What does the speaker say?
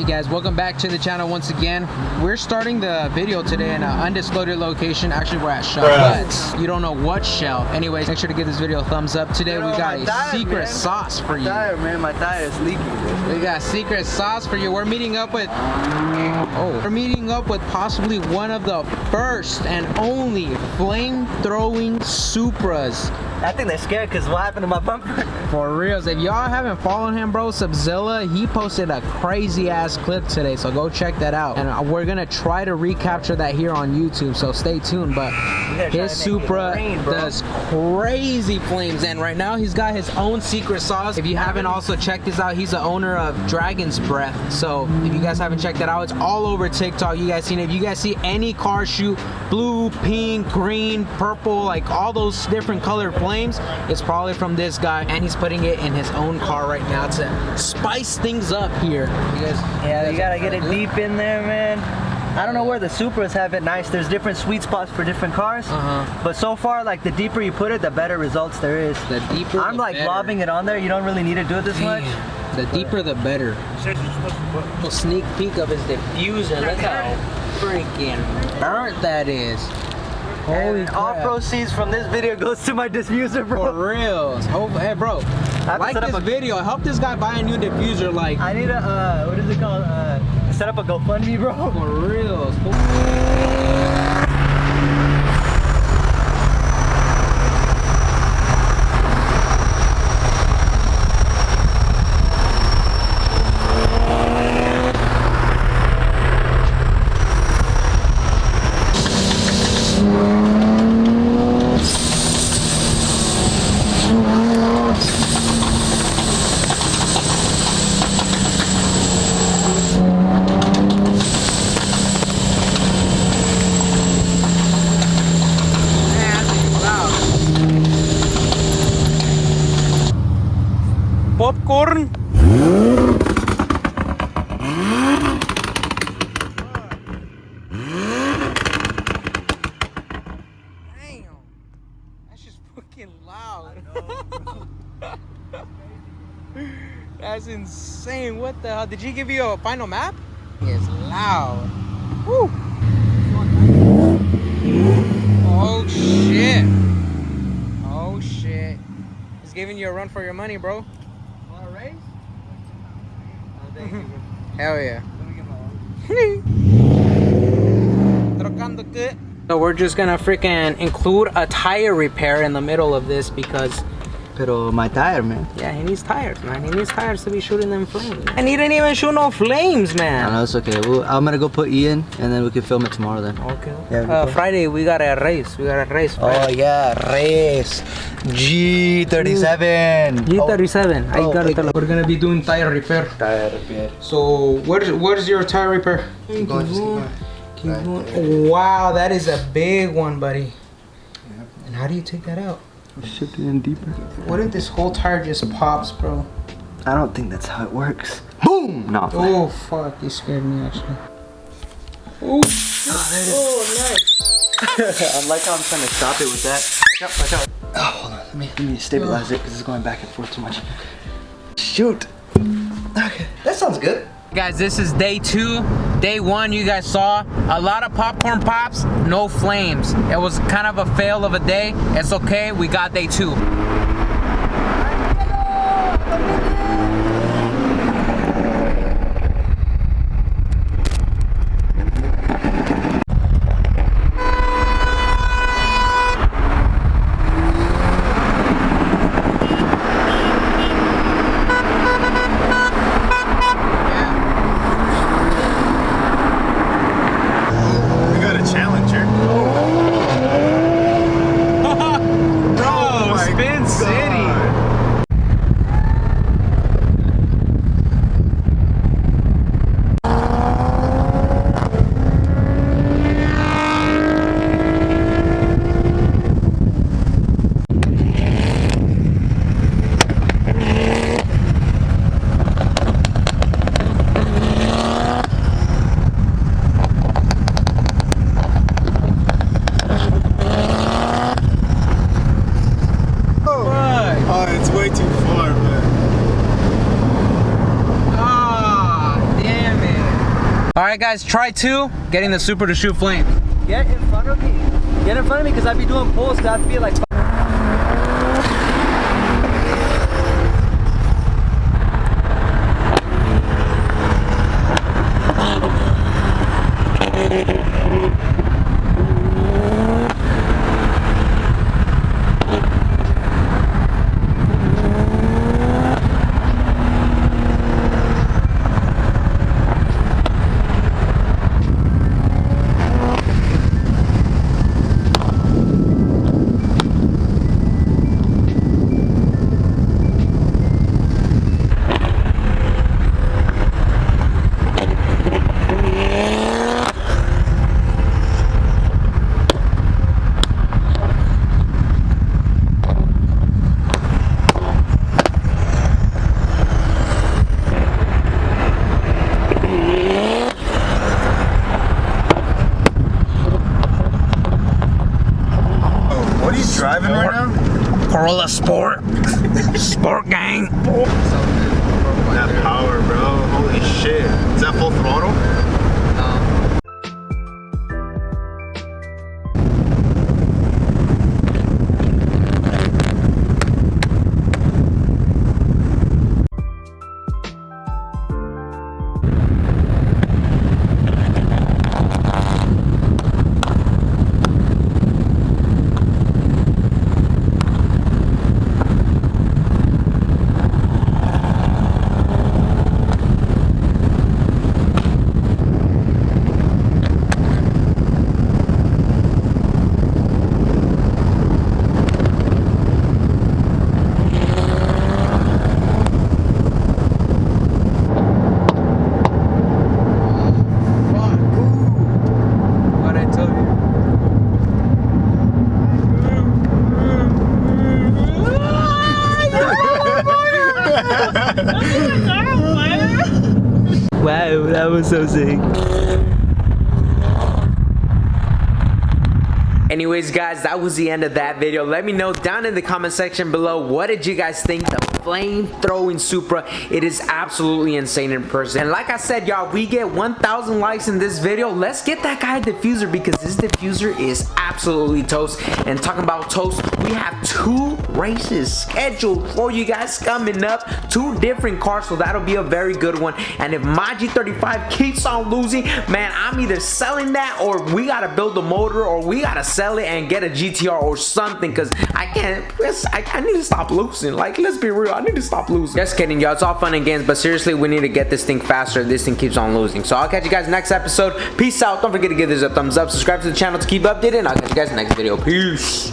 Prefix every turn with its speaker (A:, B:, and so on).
A: guys, welcome back to the channel once again. We're starting the video today in an undisclosed location. Actually, we're at Shell, but you don't know what Shell. Anyways, make sure to give this video a thumbs up. Today we got a secret sauce for you.
B: My tire is leaking.
A: We got secret sauce for you. We're meeting up with possibly one of the first and only flame-throwing Supras.
B: I think they're scared because what happened to my bumper?
A: For reals, if y'all haven't followed him, bro, Subzilla, he posted a crazy ass clip today, so go check that out. And we're gonna try to recapture that here on YouTube, so stay tuned. But his Supra does crazy flames, and right now he's got his own secret sauce. If you haven't also checked this out, he's the owner of Dragon's Breath. So if you guys haven't checked that out, it's all over TikTok. You guys seen it. If you guys see any car shoot blue, pink, green, purple, like all those different colored flames, it's probably from this guy, and he's putting it in his own car right now to spice things up here.
B: You gotta get it deep in there, man. I don't know where the Supras have it nice. There's different sweet spots for different cars. But so far, like, the deeper you put it, the better results there is.
A: The deeper,
B: I'm like lobbing it on there. You don't really need to do it this much.
A: The deeper, the better. A sneak peek of his diffuser. Look how freaking burnt that is. Holy crap.
B: All proceeds from this video goes to my diffuser, bro.
A: For real. Hey, bro. Like this video. Help this guy buy a new diffuser. Like,
B: I need a, what is it called? Set up a GoFundMe, bro.
A: For real. Popcorn. Damn, that's just fucking loud. That's insane. What the hell? Did he give you a final map? It's loud. Woo. Oh shit. Oh shit. He's giving you a run for your money, bro. Hell yeah. So we're just gonna freaking include a tire repair in the middle of this because
B: Pero my tire, man.
A: yeah, he needs tires, man. He needs tires to be shooting them flames. And he didn't even shoot no flames, man.
B: I know, it's okay. Well, I'm gonna go put Ian and then we can film it tomorrow then.
A: Okay.
B: Yeah,
A: Friday we got a race.
B: Oh yeah, race. G35.
A: G35. I got it. We're gonna be doing tire repair.
B: Tire repair.
A: So where's your tire repair?
B: Keep going, just keep going.
A: Right. Wow, that is a big one, buddy.
B: Yep.
A: And how do you take that out?
B: Shift it in deeper.
A: What if this whole tire just pops, bro?
B: I don't think that's how it works. Boom! No.
A: Oh fuck, you scared me actually. Oh, nice.
B: I like how I'm trying to stop it with that. Watch out. Oh, hold on. Let me stabilize it because it's going back and forth too much. Shoot. Okay, that sounds good.
A: Guys, this is day 2. Day 1, you guys saw a lot of popcorn pops, no flames. It was kind of a fail of a day. It's okay, we got day 2. right, guys, try 2, getting the Supra to shoot flames.
B: Get in front of me. Get in front of me, because I be doing pulls, because I feel like...
C: Driving right now?
A: Corolla Sport. Sport gang.
C: That power, bro. Holy shit. Is that full throttle?
B: Wow, that was so sick.
A: Anyways, guys, that was the end of that video. Let me know down in the comment section below, what did you guys think the flame-throwing Supra? It is absolutely insane in person. And like I said, y'all, we get 1,000 likes in this video. Let's get that guy a diffuser, because this diffuser is absolutely toast. And talking about toast, we have 2 races scheduled for you guys coming up. 2 different cars, so that'll be a very good one. And if my G35 keeps on losing, man, I'm either selling that, or we gotta build the motor, or we gotta sell it and get a GTR or something, because I need to stop losing. Like, let's be real, I need to stop losing. Just kidding, y'all, it's all fun and games, but seriously, we need to get this thing faster. This thing keeps on losing. So I'll catch you guys next episode. Peace out. Don't forget to give this a thumbs up, subscribe to the channel to keep updated, and I'll catch you guys next video. Peace.